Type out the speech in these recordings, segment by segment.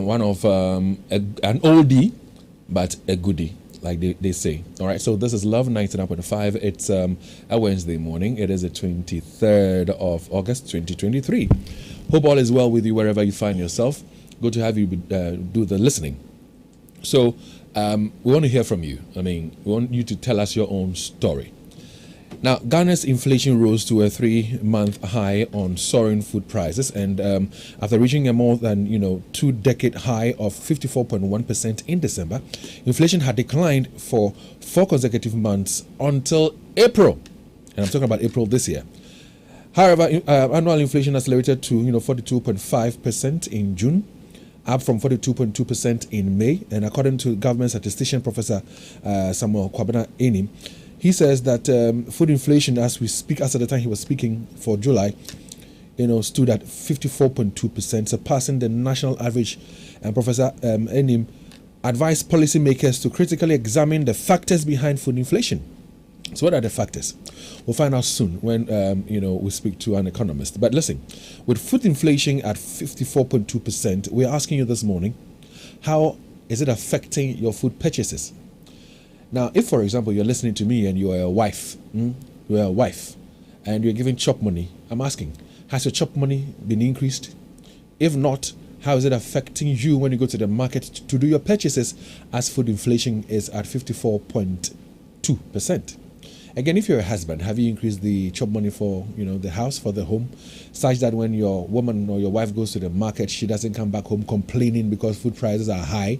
one of an oldie, but a goodie, like they say. All right, so this is Love 99.5. It's a Wednesday morning. It is the 23rd of August, 2023. Hope all is well with you wherever you find yourself. Good to have you do the listening. So we want to hear from you. We want you to tell us your own story. Now, Ghana's inflation rose to a 3-month high on soaring food prices, and after reaching a more than 2-decade high of 54.1% in December, inflation had declined for 4 consecutive months until April, and I'm talking about April this year. However, annual inflation accelerated to 42.5% in June, up from 42.2% in May, and according to government statistician Professor Samuel Akuetteh, he says that food inflation, as at the time he was speaking for July, stood at 54.2%, surpassing the national average. And Professor Enim advised policymakers to critically examine the factors behind food inflation. So, what are the factors? We'll find out soon when we speak to an economist. But listen, with food inflation at 54.2%, we're asking you this morning, how is it affecting your food purchases? Now, if, for example, you're listening to me and you're a wife, and you're giving chop money, I'm asking, has your chop money been increased? If not, how is it affecting you when you go to the market to do your purchases, as food inflation is at 54.2%? Again, if you're a husband, have you increased the chop money for the house, for the home, such that when your woman or your wife goes to the market, she doesn't come back home complaining because food prices are high?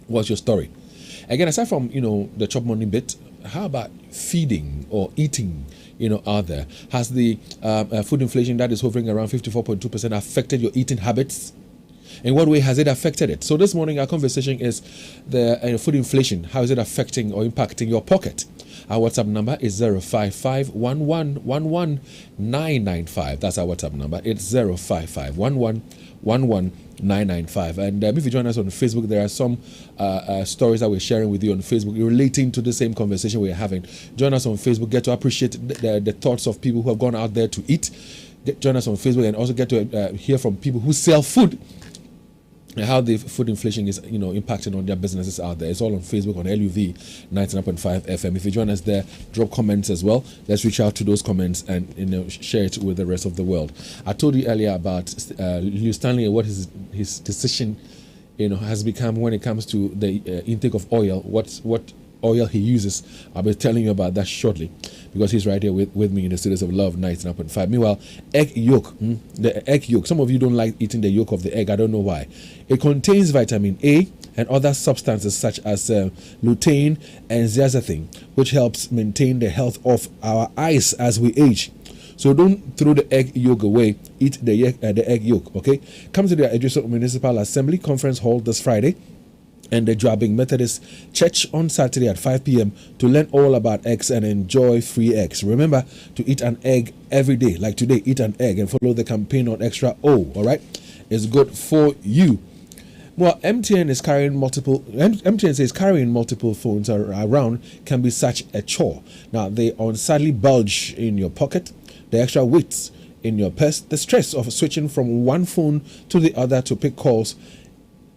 What's your story? Again, aside from the chop money bit, how about feeding or eating out there? Has the food inflation that is hovering around 54.2% affected your eating habits? In what way has it affected it? So this morning our conversation is the food inflation. How is it affecting or impacting your pocket? Our WhatsApp number is 055-1111-995. That's our WhatsApp number. It's 055-1111-995. And if you join us on Facebook, there are some stories that we're sharing with you on Facebook relating to the same conversation we're having. Join us on Facebook. Get to appreciate the thoughts of people who have gone out there to eat. Join us on Facebook and also get to hear from people who sell food, and how the food inflation is impacting on their businesses out there. It's all on Facebook on LUV 99.5 FM. If you join us there, drop comments as well. Let's reach out to those comments and share it with the rest of the world. I told you earlier about Lewis Stanley and what his decision has become when it comes to the intake of oil. What oil he uses. I'll be telling you about that shortly, because he's right here with me in the studios of Love 99.5. Meanwhile, egg yolk, the egg yolk. Some of you don't like eating the yolk of the egg. I don't know why. It contains vitamin A and other substances such as lutein and zeaxanthin, which helps maintain the health of our eyes as we age. So don't throw the egg yolk away. Eat the egg yolk, okay? Come to the Adjusted Municipal Assembly Conference Hall this Friday and the Joabing Methodist Church on Saturday at 5 p.m. to learn all about eggs and enjoy free eggs. Remember to eat an egg every day. Like today, eat an egg and follow the campaign on Extra O, all right? It's good for you. Well, MTN says carrying multiple phones around can be such a chore. Now, they unsadly bulge in your pocket, the extra weights in your purse, the stress of switching from one phone to the other to pick calls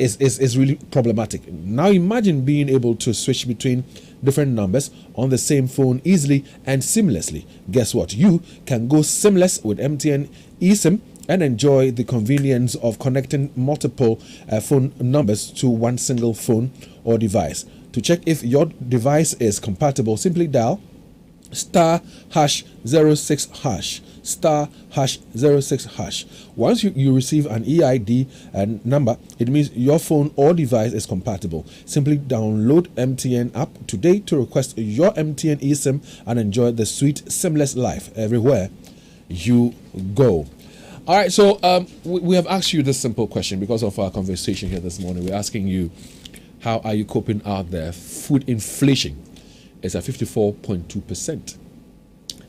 is really problematic. Now imagine being able to switch between different numbers on the same phone easily and seamlessly. Guess what? You can go seamless with MTN eSIM and enjoy the convenience of connecting multiple phone numbers to one single phone or device. To check if your device is compatible, simply dial *#06# *#06#. Once you receive an EID number, it means your phone or device is compatible. Simply download MTN app today to request your MTN eSIM and enjoy the sweet, seamless life everywhere you go. All right, so we have asked you this simple question because of our conversation here this morning. We're asking you, how are you coping out there? Food inflation is at 54.2%.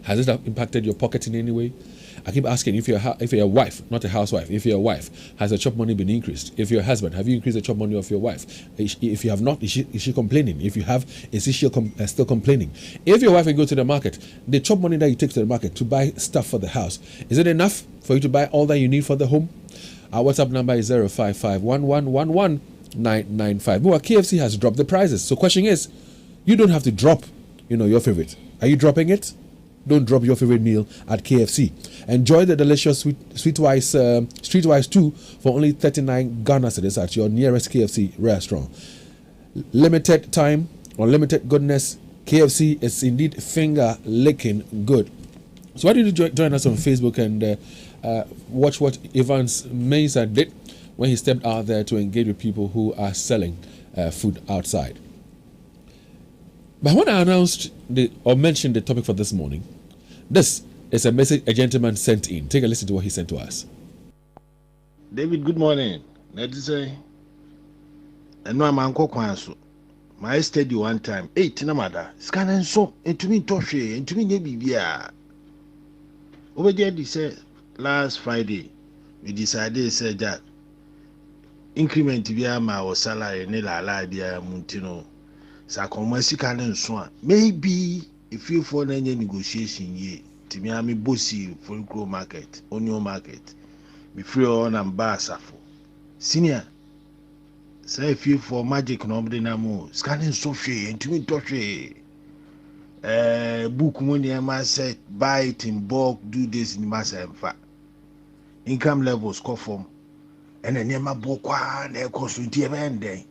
Has it impacted your pocket in any way? I keep asking, if you're a wife, not a housewife, if you're a wife, has the chop money been increased? If you're a husband, have you increased the chop money of your wife? If you have not, is she complaining? If you have, is she still complaining? If your wife will go to the market, the chop money that you take to the market to buy stuff for the house, is it enough for you to buy all that you need for the home? Our WhatsApp number is 05511119995. Well, KFC has dropped the prices. So question is, you don't have to drop, your favorite. Are you dropping it? Don't drop your favorite meal at KFC. Enjoy the delicious Streetwise 2 for only 39 Ghana cedis at your nearest KFC restaurant. Limited time, unlimited goodness. KFC is indeed finger-licking good. So why did you join us on Facebook and watch what Evans Mesa did when he stepped out there to engage with people who are selling food outside? But when I announced or mentioned the topic for this morning, this is a message a gentleman sent in. Take a listen to what he sent to us. David, good morning. Let's say, I know I'm Uncle Kwanso. My study one time, 8 Tinamada, scan and so, and to me, Toshe, and to me, Nebia. Over there, they said last Friday, we decided said that increment via my salary, Nila Labia Muntino. Sakomasi can so maybe if you for any negotiation ye to me ami bossy for grow market on your market be free on and basafo senior say if you for magic no dynamo scanning so free and to me touch book money I said buy it in bulk, do this in massa and fat income levels call from and then near my book and cost with the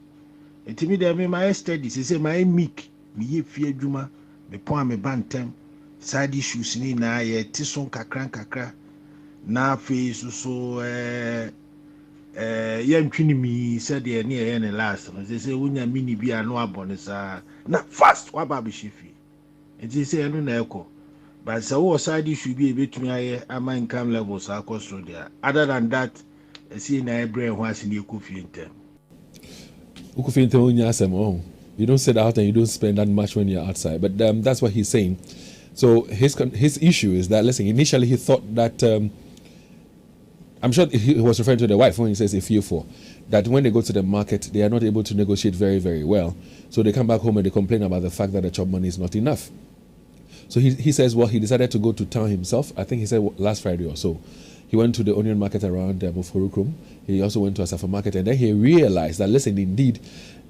Eti mi de my studies say my meek me ye fie adwuma me pon me bantem side issues ni na ye tison kakra na fe so ye ntwini mi said de ne ye ne last no say wonya mini bia no abone sa na fast wa ba be shefi eti say no na ekọ but so wo side issue bi betumi aye ama income levels across there. Other than that see na ebre ho ase ne ekofie ntem. You don't sit out and you don't spend that much when you're outside. But that's what he's saying. So his issue is that, listen, initially he thought that, I'm sure he was referring to the wife when he says if you for, that when they go to the market, they are not able to negotiate very, very well. So they come back home and they complain about the fact that the job money is not enough. So he says, well, he decided to go to town himself. I think he said last Friday or so. He went to the onion market around Moforukrum. He also went to a Asafa market, and then he realized that, listen, indeed,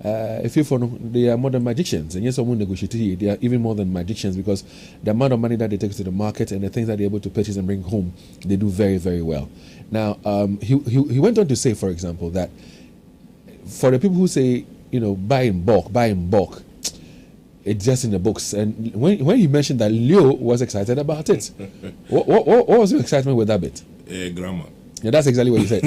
if you follow, they are more than magicians, and yes, someone negotiate, they are even more than magicians because the amount of money that they take to the market and the things that they're able to purchase and bring home, they do very, very well. Now, he went on to say, for example, that for the people who say, buy in bulk, it's just in the books. And when he mentioned that, Leo was excited about it. what was your excitement with that bit? Grammar. Yeah, that's exactly what he said.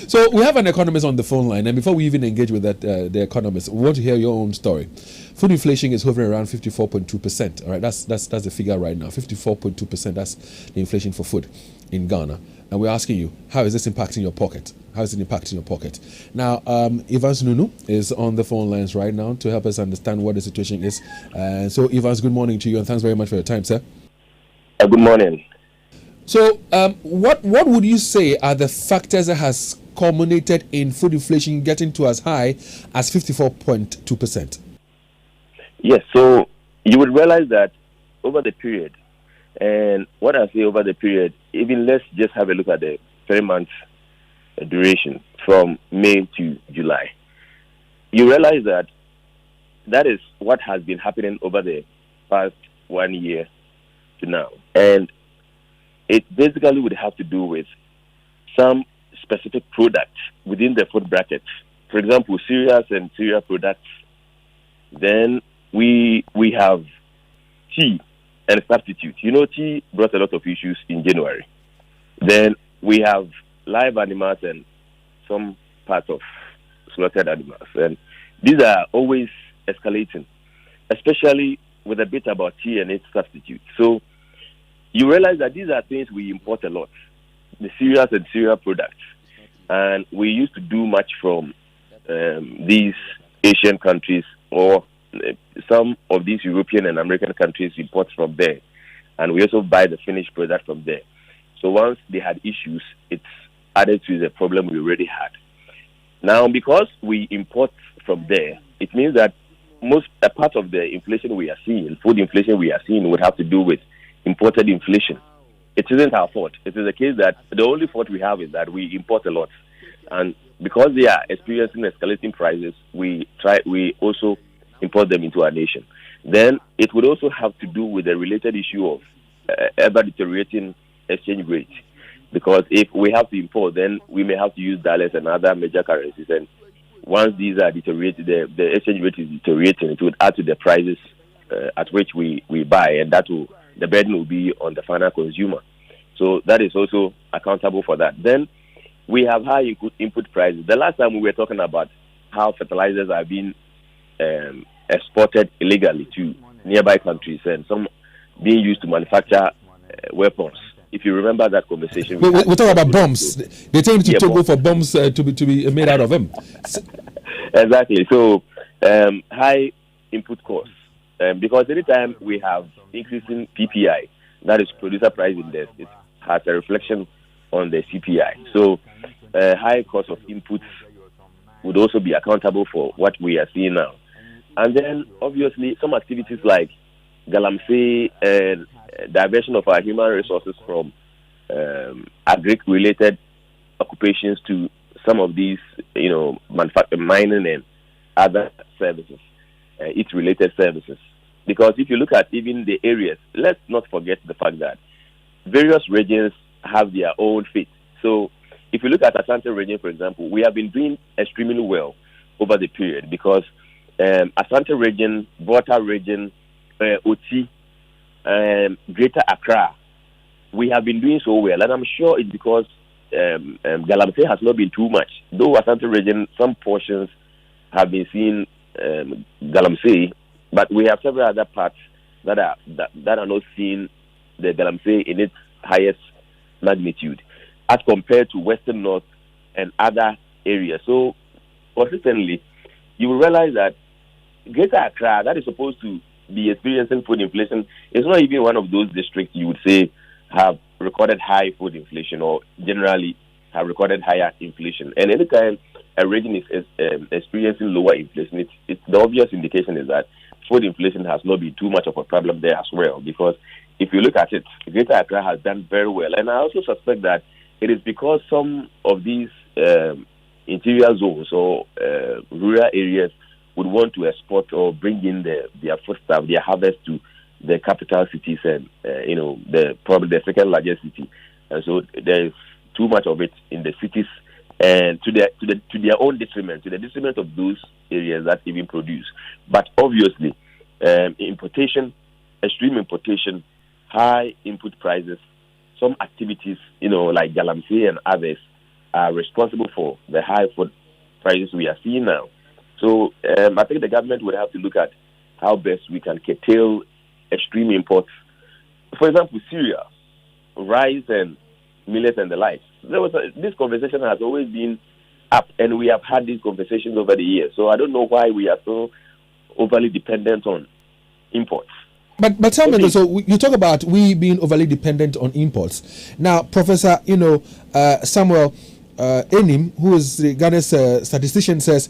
So we have an economist on the phone line, and before we even engage with that, the economist, we want to hear your own story. Food inflation is hovering around 54.2%. All right, that's the figure right now. 54.2%. That's the inflation for food in Ghana. And we're asking you, how is this impacting your pocket? How is it impacting your pocket? Now, Evans Nunu is on the phone lines right now to help us understand what the situation is. So, Evans, good morning to you, and thanks very much for your time, sir. Good morning. So, what would you say are the factors that has culminated in food inflation getting to as high as 54.2%? Yes, so you would realize that over the period, and what I say over the period, even let's just have a look at the 3 months duration from May to July. You realize that that is what has been happening over the past 1 year to now. And it basically would have to do with some specific products within the food bracket. For example, cereals and cereal products. Then we have tea and substitute. Tea brought a lot of issues in January. Then we have live animals and some parts of slaughtered animals. And these are always escalating, especially with a bit about tea and its substitute. So you realize that these are things we import a lot, the cereals and cereal products. And we used to do much from these Asian countries, or some of these European and American countries import from there. And we also buy the finished product from there. So once they had issues, it's added to the problem we already had. Now, because we import from there, it means that a part of the inflation we are seeing, food inflation we are seeing, would have to do with imported inflation. it isn't our fault. It is a case that the only fault we have is that we import a lot, and because they are experiencing escalating prices, we also import them into our nation. Then it would also have to do with the related issue of ever deteriorating exchange rate, because if we have to import, then we may have to use dollars and other major currencies, and once these are deteriorated, the exchange rate is deteriorating. It would add to the prices at which we buy, and the burden will be on the final consumer. So that is also accountable for that. Then we have high input prices. The last time we were talking about how fertilizers are being exported illegally to nearby countries, and some being used to manufacture weapons. If you remember that conversation, we talk about bombs. They tend to go for bombs to be made out of them. Exactly. So high input costs, because anytime we have increasing PPI, that is producer price index, it has a reflection on the CPI. So high cost of inputs would also be accountable for what we are seeing now. And then obviously some activities like galamsey and diversion of our human resources from agri-related occupations to some of these, mining and other services, related services. Because if you look at even the areas, let's not forget the fact that various regions have their own fate. So if you look at Asante region, for example, we have been doing extremely well over the period, because Asante region, Volta region, Oti, Greater Accra, we have been doing so well, and I'm sure it's because galamsey has not been too much. Though Asante region, some portions have been seeing galamsey, but we have several other parts that are not seeing the galamsey in its highest magnitude as compared to Western North and other areas. So consistently, you will realize that Greater Accra, that is supposed to be experiencing food inflation, is not even one of those districts you would say have recorded high food inflation or generally have recorded higher inflation. And anytime a region is experiencing lower inflation, it's the obvious indication is that food inflation has not been too much of a problem there as well. Because if you look at it, Greater Accra has done very well. And I also suspect that it is because some of these interior zones or rural areas would want to export or bring in their foodstuff, their harvest to the capital cities and probably the second largest city, and so there is too much of it in the cities, and to their own detriment, to the detriment of those areas that even produce. But obviously, importation, extreme importation, high input prices, some activities, like galamsey and others, are responsible for the high food prices we are seeing now. So I think the government would have to look at how best we can curtail extreme imports. For example, cereal, rice and millet and the like. This conversation has always been up, and we have had these conversations over the years. So I don't know why we are so overly dependent on imports. But tell me, so you talk about we being overly dependent on imports. Now, Professor, Samuel Enim, who is the Ghana's statistician, says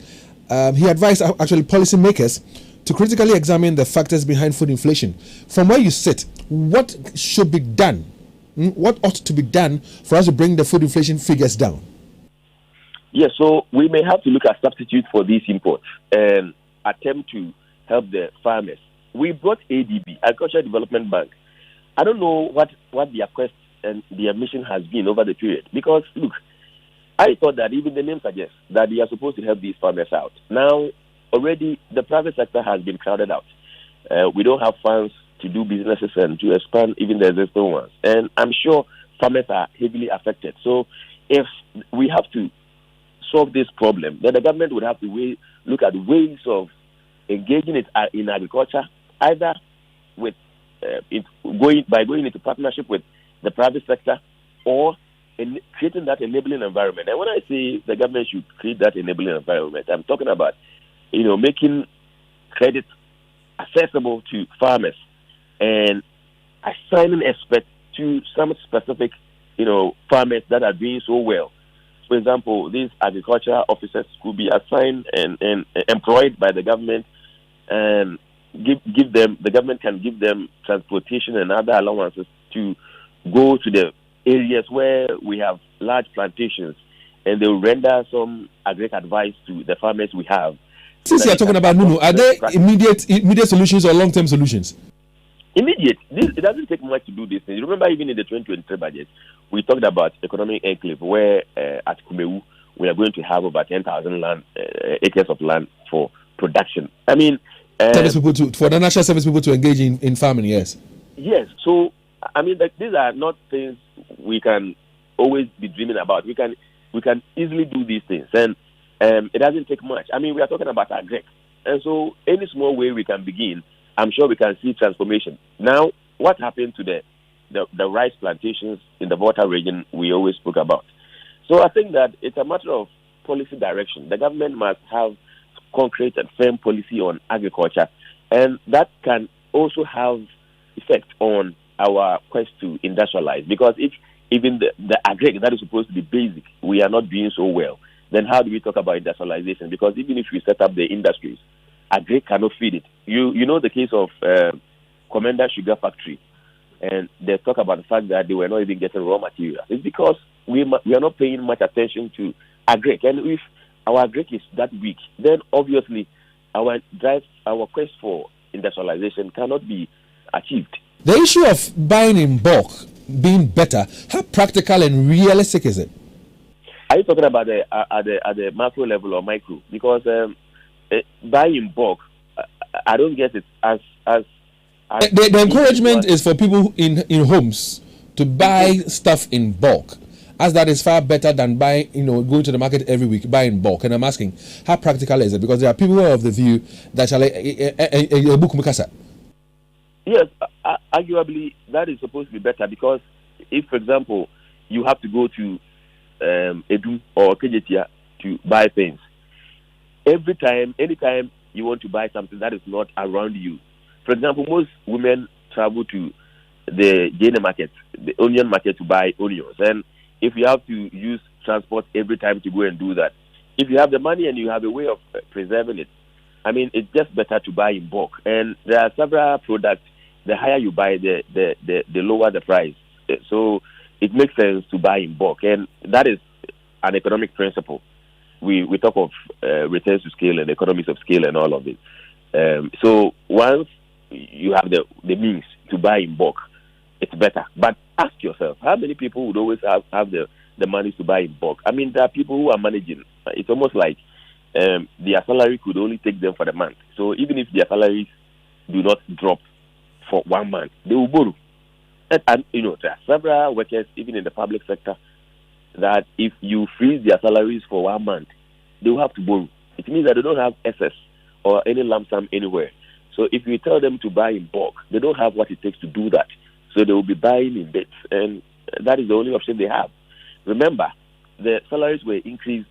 he advised actually policymakers to critically examine the factors behind food inflation. From where you sit, what should be done? What ought to be done for us to bring the food inflation figures down? Yes, so we may have to look at substitutes for these imports and attempt to help the farmers. We brought ADB, Agricultural Development Bank. I don't know what their quest and their mission has been over the period. Because, look, I thought that even the name suggests that they are supposed to help these farmers out. Now, already the private sector has been crowded out. We don't have funds to do businesses and to expand even the existing ones. And I'm sure farmers are heavily affected. So if we have to solve this problem, then the government would have to look at ways of engaging it in agriculture, either with going into partnership with the private sector or in creating that enabling environment. And when I say the government should create that enabling environment, I'm talking about making credit accessible to farmers and assigning experts to some specific farmers that are doing so well. For example, these agricultural officers could be assigned and employed by the government, and the government can give them transportation and other allowances to go to the areas where we have large plantations, and they will render some agric advice to the farmers we have. Since you are talking about Nunu, are there immediate solutions or long-term solutions? Immediate. It doesn't take much to do this thing. Remember, even in the 2023 budget, we talked about economic enclave, where at Kumewu, we are going to have over 10,000 acres of land for production. I mean, service people for the national service people to engage in farming. Yes. Yes. So, I mean, these are not things we can always be dreaming about. We can easily do these things, and it doesn't take much. I mean, we are talking about agric, and so any small way we can begin, I'm sure we can see transformation. Now, what happened to the rice plantations in the Volta region we always spoke about? So I think that it's a matter of policy direction. The government must have concrete and firm policy on agriculture, and that can also have effect on our quest to industrialize. Because if even the agric that is supposed to be basic, we are not doing so well, then how do we talk about industrialization? Because even if we set up the industries, agric cannot feed it. You know the case of Commander Sugar Factory, and they talk about the fact that they were not even getting raw materials. It's because we are not paying much attention to agric. And if our agric is that weak, then obviously our quest for industrialization cannot be achieved. The issue of buying in bulk being better, how practical and realistic is it? Are you talking about at the macro level or micro? Because buying in bulk, I don't get it as the encouragement is for people in homes to buy stuff in bulk, as that is far better than buying, going to the market every week, buying in bulk. And I'm asking, how practical is it? Because there are people who are of the view that yes, arguably that is supposed to be better, because if, for example, you have to go to Edu or Kejetia to buy things, anytime you want to buy something that is not around you. For example, most women travel to the Jane market, the onion market, to buy onions. And if you have to use transport every time to go and do that, if you have the money and you have a way of preserving it, I mean, it's just better to buy in bulk. And there are several products. The higher you buy, the lower the price. So it makes sense to buy in bulk. And that is an economic principle. We talk of returns to scale and economies of scale and all of it. So once you have the means to buy in bulk, it's better. But ask yourself, how many people would always have the money to buy in bulk? I mean, there are people who are managing. It's almost like their salary could only take them for the month. So even if their salaries do not drop for 1 month, they will borrow. And there are several workers, even in the public sector, that if you freeze their salaries for 1 month, they will have to borrow. It means that they don't have excess or any lump sum anywhere. So if you tell them to buy in bulk, they don't have what it takes to do that. So they will be buying in bits, and that is the only option they have. Remember, the salaries were increased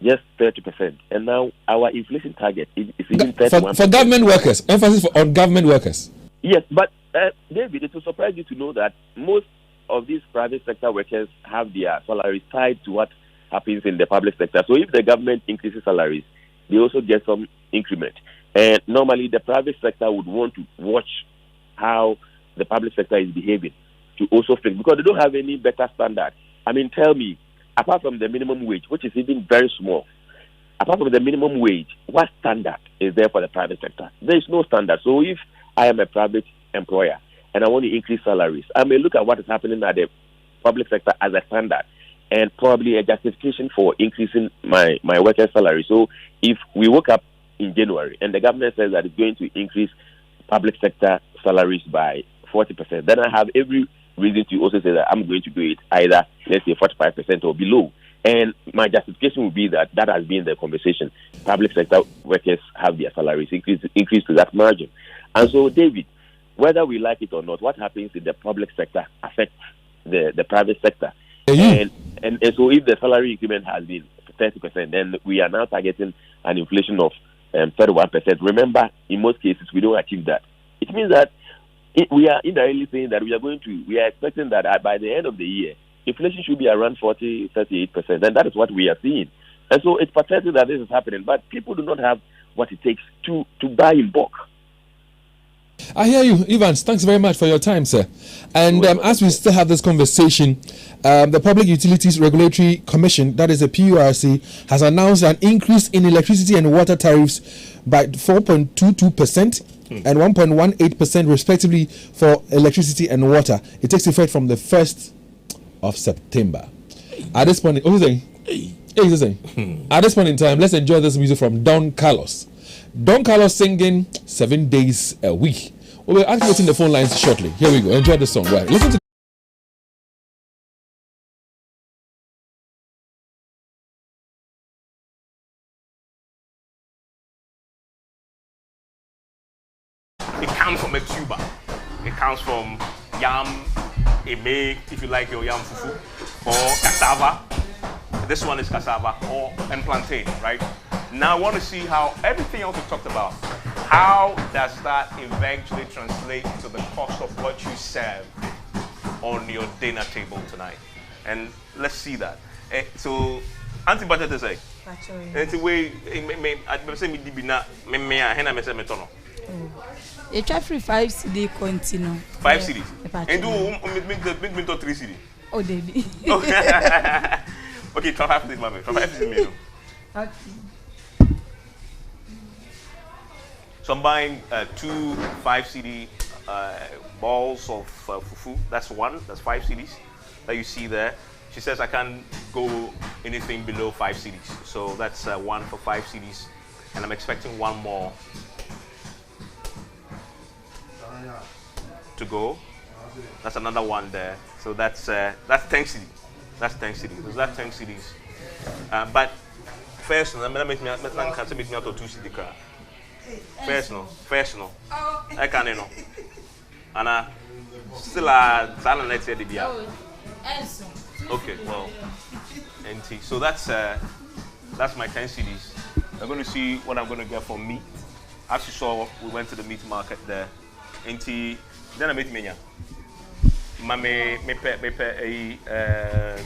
just 30%, and now our inflation target is even 31%. For government workers, emphasis on government workers. Yes, but David, it will surprise you to know that most of these private sector workers have their salaries tied to what happens in the public sector. So if the government increases salaries, they also get some increment. And normally the private sector would want to watch how the public sector is behaving to also fix, because they don't have any better standard. I mean, tell me, apart from the minimum wage, which is even very small, apart from the minimum wage, what standard is there for the private sector? There is no standard. So if I am a private employer and I want to increase salaries, I may look at what is happening at the public sector as a standard and probably a justification for increasing my workers' salary. So if we woke up in January and the government says that it's going to increase public sector salaries by 40%, then I have every reason to also say that I'm going to do it either, let's say, 45% or below. And my justification would be that has been the conversation. Public sector workers have their salaries increase to that margin. And so, David, whether we like it or not, what happens in the public sector affects the private sector. And so if the salary increment has been 30%, then we are now targeting an inflation of 31%. Remember, in most cases, we don't achieve that. It means that we are indirectly saying that we are expecting that by the end of the year, inflation should be around 38%, and that is what we are seeing. And so it's pathetic that this is happening, but people do not have what it takes to buy in bulk. I hear you, Evans. Thanks very much for your time, sir. And as we still have this conversation, the Public Utilities Regulatory Commission, that is the PURC, has announced an increase in electricity and water tariffs by 4.22% and 1.18% respectively for electricity and water. It takes effect from the 1st of September. At this point, what are you saying? At this point in time, let's enjoy this music from Don Carlos. Don Carlos singing 7 days a week. We'll be activating the phone lines shortly. Here we go. Enjoy the song. Right. Listen to. It comes from a tuber. It comes from yam, eme, if you like your yam fufu, or cassava. This one is cassava and plantain, right? Now I want to see how everything else we talked about, how does that eventually translate to the cost of what you serve on your dinner table tonight? And let's see that. So, Auntie Budget is like, it's a way, I'm saying, it's free 5 CD continue. 5 cities. And do 3 cities. Oh, David. Okay, try 5 cities, mommy. Try 5 cities. Okay. So I'm buying 2 5 CD balls of fufu. That's 1. That's 5 CDs that you see there. She says I can't go anything below 5 CDs. So that's 1 for 5 CDs. And I'm expecting 1 more to go. That's another 1 there. So that's 10 CDs. That's 10 CDs. So that's 10 CDs. But first, let me make me out of 2 CD card. Personal. I can't know. And still silent, let's say the beer. Okay, well, NT. So that's my 10 CDs. I'm going to see what I'm going to get for meat. As you saw, we went to the meat market there. NT. Then I met Menya.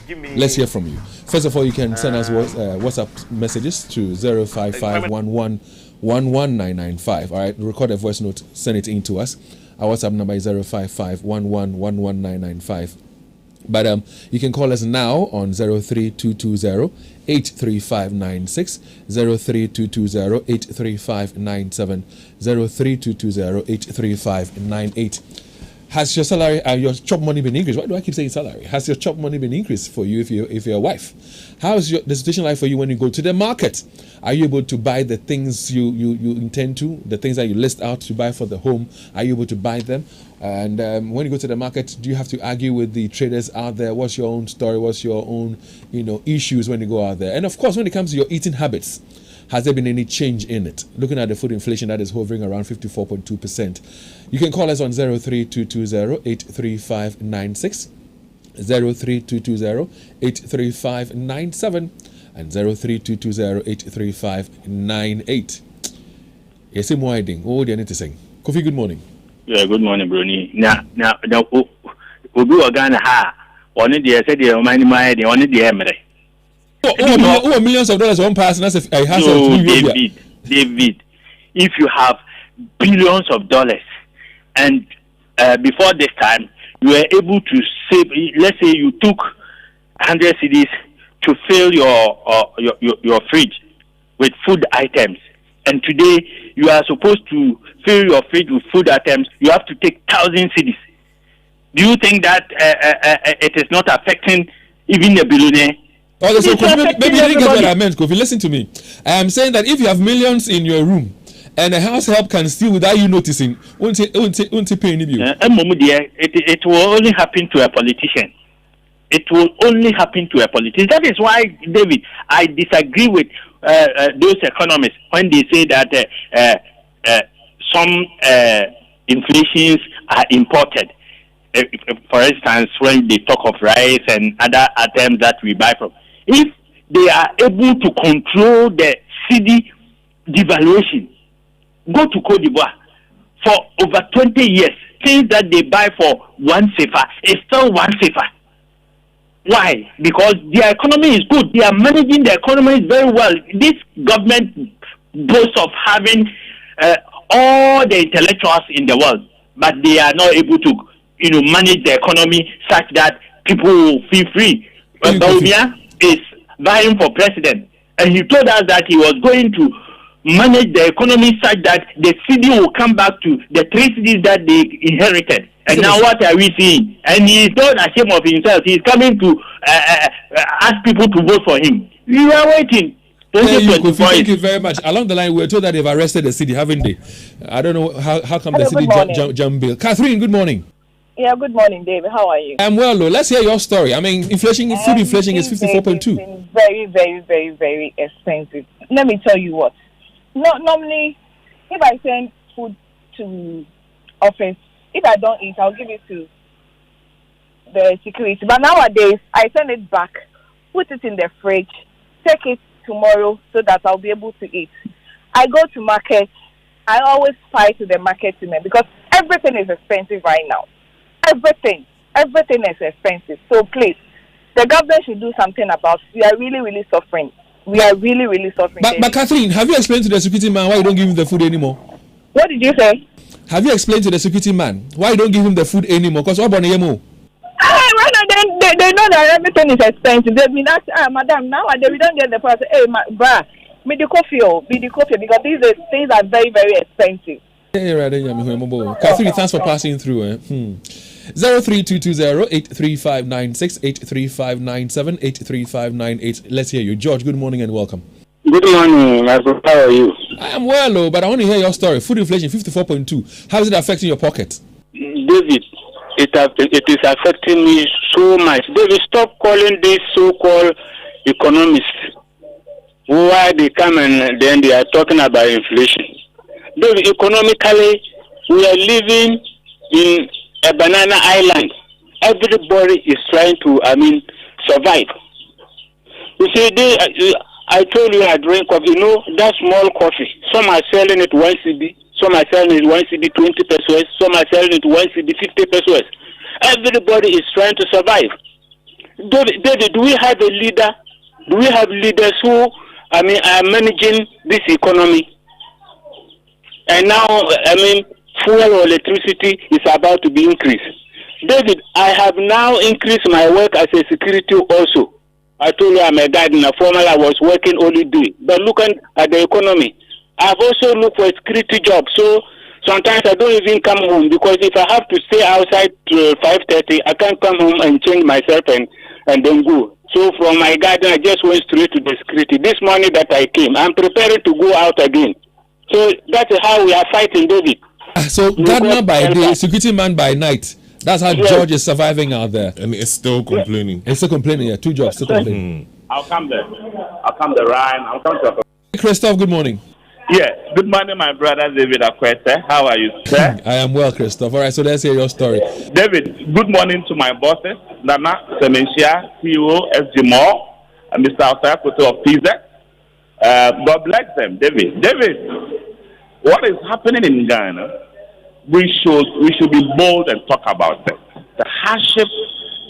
Give me. Let's hear from you. First of all, you can send us WhatsApp messages to 05511119995. All right, record a voice note, send it in to us. Our WhatsApp number is 05511119995. But you can call us now on 03220 83596, 03220 83597, 03220 83598. Has your salary, your chop money been increased? Why do I keep saying salary? Has your chop money been increased for you if you're a wife? How is the situation like for you when you go to the market? Are you able to buy the things you intend to, the things that you list out to buy for the home? Are you able to buy them? And when you go to the market, do you have to argue with the traders out there? What's your own story? What's your own, issues when you go out there? And of course, when it comes to your eating habits, has there been any change in it? Looking at the food inflation that is hovering around 54.2%. You can call us on 03220 83596, 03220 83597, and 03220 83598. Yes, I'm winding. What do you need to say? Kofi, good morning. Yeah, good morning, Bruni. Now, Obi Ogana ha. One of the said the money, the only the Emre. Millions of dollars one person has a David, if you have billions of dollars and before this time you were able to save, let's say you took 100 CDs to fill your fridge with food items, and today you are supposed to fill your fridge with food items, you have to take 1,000 CDs. Do you think that it is not affecting even the billionaire? Oh, so maybe you didn't get what I meant, Kofi. Listen to me. I am saying that if you have millions in your room and a house help can steal without you noticing, won't pay any bill. It will only happen to a politician. It will only happen to a politician. That is why, David, I disagree with those economists when they say that some inflations are imported. For instance, when they talk of rice and other items that we buy from, if they are able to control the CD devaluation, go to Cote d'Ivoire for over 20 years. Things that they buy for 1 CFA is still 1 CFA. Why? Because their economy is good. They are managing the economy very well. This government boasts of having all the intellectuals in the world, but they are not able to, manage the economy such that people will feel free. Baumia is vying for president, and he told us that he was going to manage the economy such that the city will come back to the 3 cities that they inherited. And now what are we seeing? And he is not ashamed of himself. He is coming to ask people to vote for him. We are waiting. Thank you very much. Along the line, we were told that they've arrested the city, haven't they? I don't know how come the city jump bill. Catherine, good morning. Yeah, good morning, David. How are you? I'm well, though. Let's hear your story. I mean, food inflation is 54.2. It's very, very, very, very expensive. Let me tell you what. Normally, if I send food to office, if I don't eat, I'll give it to the security. But nowadays, I send it back, put it in the fridge, take it tomorrow so that I'll be able to eat. I go to market. I always fight to the market women because everything is expensive right now. Everything is expensive. So please, the government should do something about it. We are really, really suffering. We are really, really suffering. But Catherine, have you explained to the security man why you don't give him the food anymore? What did you say? Have you explained to the security man why you don't give him the food anymore? Because what about the MO? They know that everything is expensive. They mean that, madam, nowadays we don't get the person. Hey, bruh, be the coffee because these things are very, very expensive. Catherine, thanks for passing through. 03220 83596 83597 83598. Let's hear you. George, good morning and welcome. Good morning, my brother. How are you? I am well, but I want to hear your story. Food inflation 54.2. How is it affecting your pocket? David, it is affecting me so much. David, stop calling these so-called economists. Why they come and then they are talking about inflation. David, economically, we are living in a banana island. Everybody is trying to, survive. You see, I told you I drink coffee. That small coffee. Some are selling it 1 cedi. Some are selling it 1 cedi 20 pesos. Some are selling it 1 cedi 50 pesos. Everybody is trying to survive. David, do we have a leader? Do we have leaders who, are managing this economy? And now, fuel or electricity is about to be increased. David, I have now increased my work as a security also. I told you I'm a gardener. Formerly, I was working only day. But looking at the economy, I've also looked for a security job. So sometimes I don't even come home because if I have to stay outside till 5:30, I can't come home and change myself and then go. So from my garden, I just went straight to the security. This morning that I came, I'm preparing to go out again. So that is how we are fighting, David. So gardener by day, security man by night. That's how George is surviving out there. And it's still complaining. It's still complaining, yeah. 2 jobs, still complaining. I'll come there. Ryan. I'll come to Christoph, good morning. Yes. Good morning, my brother David Akuetteh. How are you, sir? I am well, Christoph. All right, so let's hear your story. David, good morning to my bosses, Nana Semensia, CEO, SG Moore, and Mr. Akuetteh of PZ. God bless them, David. David, what is happening in Ghana? We should be bold and talk about it. The hardship,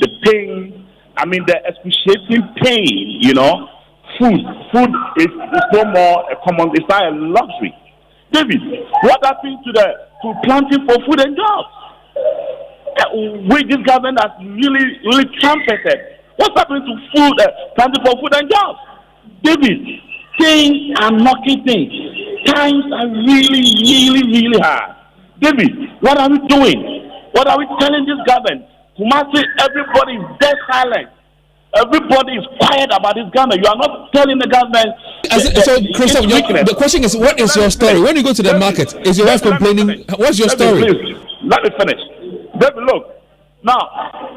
the pain, the excruciating pain, Food is no more a common, it's not a luxury. David, what happened to planting for food and jobs? This government has really trumpeted. What's happening to food, planting for food and jobs? David, things are knocking things. Times are really hard. David, what are we doing? What are we telling this government? Kumasi, everybody is dead silent. Everybody is quiet about this government. You are not telling the government. So, Christoph, the question is, what is your story? When you go to the market, is your wife complaining? What's your story? Please, let me finish. David, look. Now,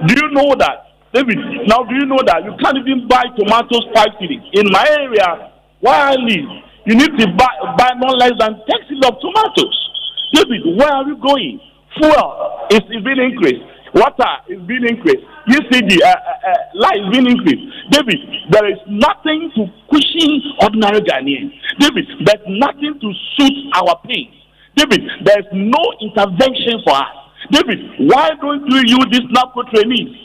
do you know that? David, now do you know that you can't even buy tomatoes 5 cedis? In my area, where I live, you need to buy no less than 10 cedis of tomatoes. David, where are we going? Fuel is being increased. Water is being increased. UCD, light is being increased. David, there is nothing to cushion ordinary Ghanaians. David, there's nothing to suit our pain. David, there's no intervention for us. David, why don't you use these narco trainees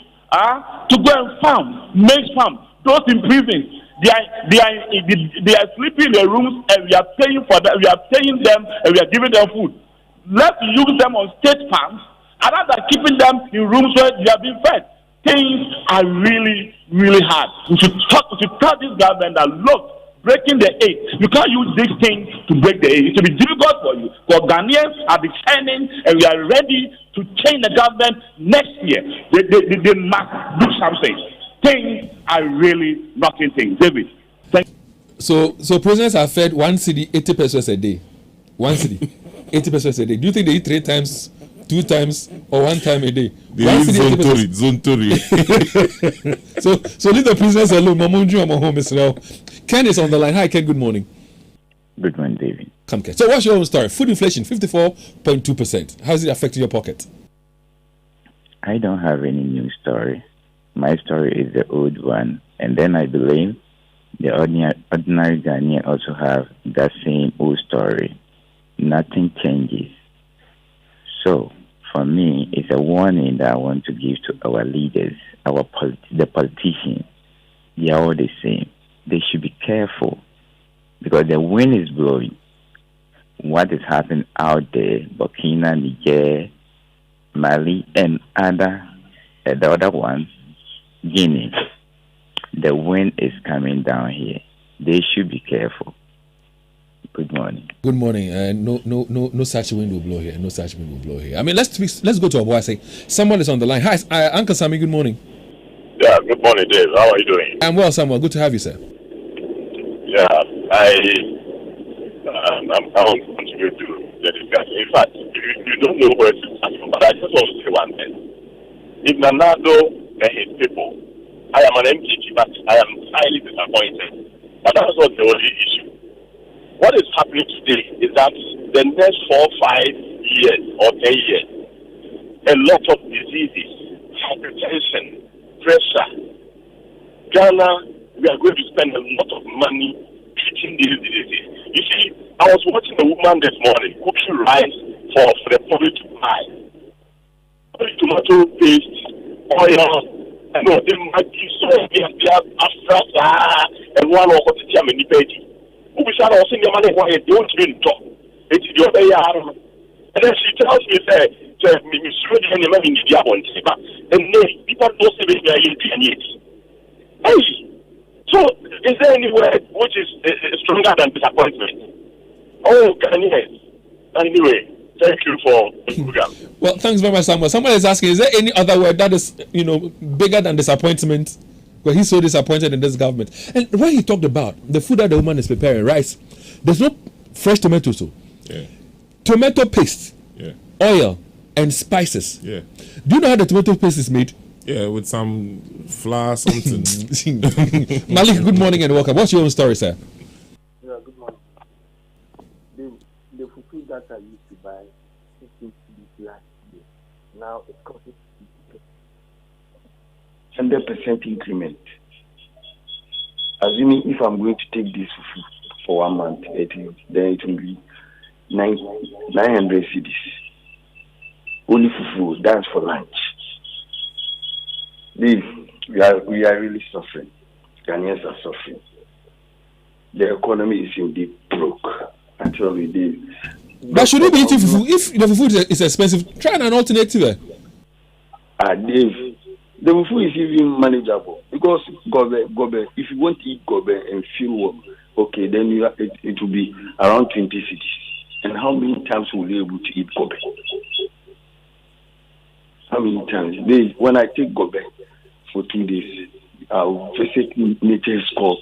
to go and farm, maize farm, those in prison? They are sleeping in the rooms, and we are paying for them. We are paying them, and we are giving them food. Let's use them on state farms, rather than keeping them in rooms where they are being fed. Things are really, really hard. We should tell this government that, look, breaking the aid, you can't use this thing to break the aid. It will be difficult for you. Because Ghanaians are determined, and we are ready to change the government next year. They must do something. Things are really knocking things. David. So prisoners are fed 1 cedi 80 pesos a day. 1 cedi 80 pesos a day. Do you think they eat 3 times, 2 times, or 1 time a day? They eat Zontori. So leave the prisoners alone. Ken is on the line. Hi, Ken. Good morning. Good morning, David. Come, Ken. So what's your own story? Food inflation, 54.2%. How is it affecting your pocket? I don't have any new story. My story is the old one. And then I believe the ordinary Ghanaian also have that same old story. Nothing changes. So, for me, it's a warning that I want to give to our leaders, the politicians. They are all the same. They should be careful because the wind is blowing. What is happening out there, Burkina, Niger, Mali, and the other ones, Guinea, the wind is coming down here. They should be careful. Good morning. Good morning. No such wind will blow here. No such wind will blow here. I mean, let's go to Obuasi. Someone is on the line. Hi, Uncle Sammy. Good morning. Yeah. Good morning, Dave. How are you doing? I'm well, Samuel. Good to have you, sir. Yeah, I want to contribute to the discussion. In fact, you don't know where to start from, but I just want to say one thing. If Nanado and his people, I am an MPP, but I am highly disappointed. But that's not the only issue. What is happening today is that the next 4, 5 years or 10 years, a lot of diseases, hypertension, pressure. Ghana, we are going to spend a lot of money treating these diseases. You see, I was watching a woman this morning cooking rice for the public to buy. Tomato paste, oil, and all the Maggi, so they have after and one of the Germany baby. Who is that also in the money why they don't even talk? It's the other year. And then she tells me, Miss Rudy and the man in the Diabon, and people don't say they are in. Hey, so is there anywhere which is stronger than disappointment? Oh, Ghanaians. Anyway, thank you for the program. Well, thanks very much, Samuel. Someone is asking, is there any other word that is, bigger than disappointment? Well, he's so disappointed in this government. And when he talked about the food that the woman is preparing, rice, there's no fresh tomatoes. Yeah. Tomato paste, yeah, oil, and spices. Yeah. Do you know how the tomato paste is made? Yeah, with some flour, something. Malik, good morning and welcome. What's your own story, sir? Yeah, good morning. The fufu that I used to buy 15 cedis last year, now it costs 100% increment. Assuming if I'm going to take this fufu for 1 month, then it will be 900 cedis. Only fufu, that's for lunch. We are really suffering. Ghanaians are suffering. The economy is indeed broke. Actually, but should we be eating fufu? If the fufu is expensive, try an alternative. Dave, the fufu is even manageable because gobe. If you want to eat gobe and feel work, okay, then it will be around 20 cedis. And how many times will you be able to eat gobe? How many times? When I take gobe for 2 days, I'll visit nature school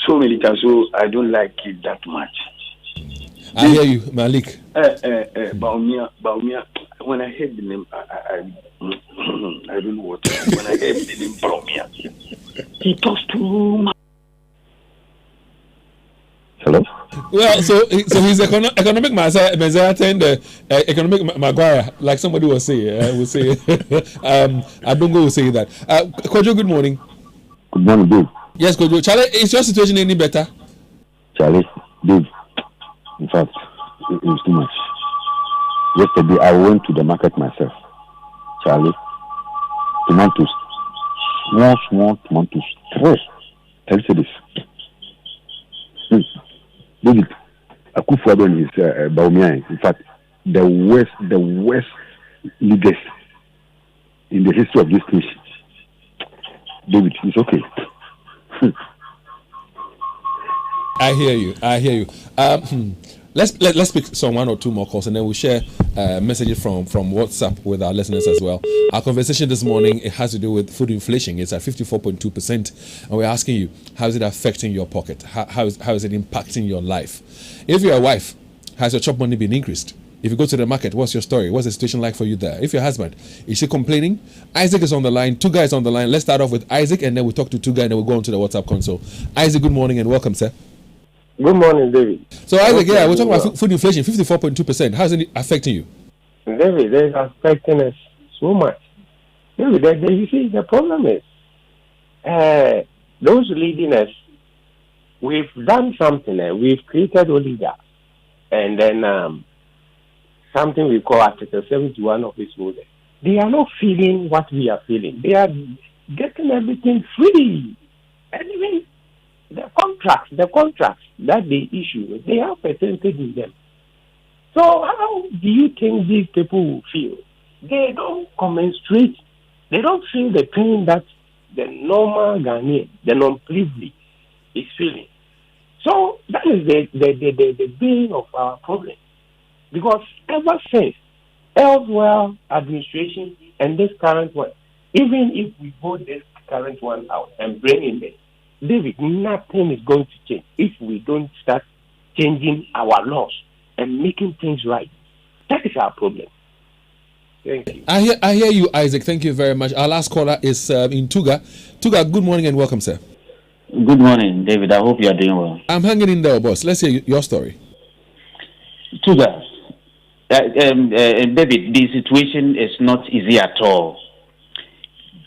so many times, so I don't like it that much. I hear you, Malik. Baumia. When I heard the name, I don't know what. When I heard the name Baumia, he talks too much. Hello. Well, so he's economic Messiah turned economic Maguire, like somebody will say. I don't go say that. Kojo, good morning. Good morning, Dave. Yes, Kojo. Charlie, is your situation any better? Charlie, Dave. In fact, it was too much. Yesterday, I went to the market myself. Charlie, tomatoes, small tomatoes, fresh. Tell you this. David, Akuetteh is Baumian. In fact, the worst leaders in the history of this nation. David, it's okay. I hear you. Let's pick some one or two more calls, and then we'll share messages from WhatsApp with our listeners as well. Our conversation this morning, it has to do with food inflation. It's at 54.2%, and we're asking you, how is it affecting your pocket? How is it impacting your life? If you're a wife, has your chop money been increased? If you go to the market, what's your story? What's the situation like for you there? If your husband, is he complaining? Isaac is on the line. Two guys on the line. Let's start off with Isaac, and then we'll talk to two guys, and then we'll go on to the WhatsApp console. Isaac, good morning and welcome, sir. Good morning, David. So, Isaac, we're talking about food inflation, 54.2%. How is it affecting you? David, it's affecting us so much. David, you see, the problem is those leading us, we've done something. We've created oligarchs. And then something we call Article 71 of this model. They are not feeling what we are feeling. They are getting everything free. And even the contracts that they issue, they have percentage in them. So how do you think these people will feel? They don't commensurate. They don't feel the pain that the normal Ghanaian, the non-privileged, is feeling. So that is the bane of our problem. Because ever since elsewhere administration and this current one, even if we vote this current one out and bring in this, David, nothing is going to change if we don't start changing our laws and making things right. That is our problem. Thank you. I hear you, Isaac. Thank you very much. Our last caller is in Tuga. Tuga, good morning and welcome, sir. Good morning, David. I hope you are doing well. I'm hanging in there, boss. Let's hear your story. Tuga, David, the situation is not easy at all.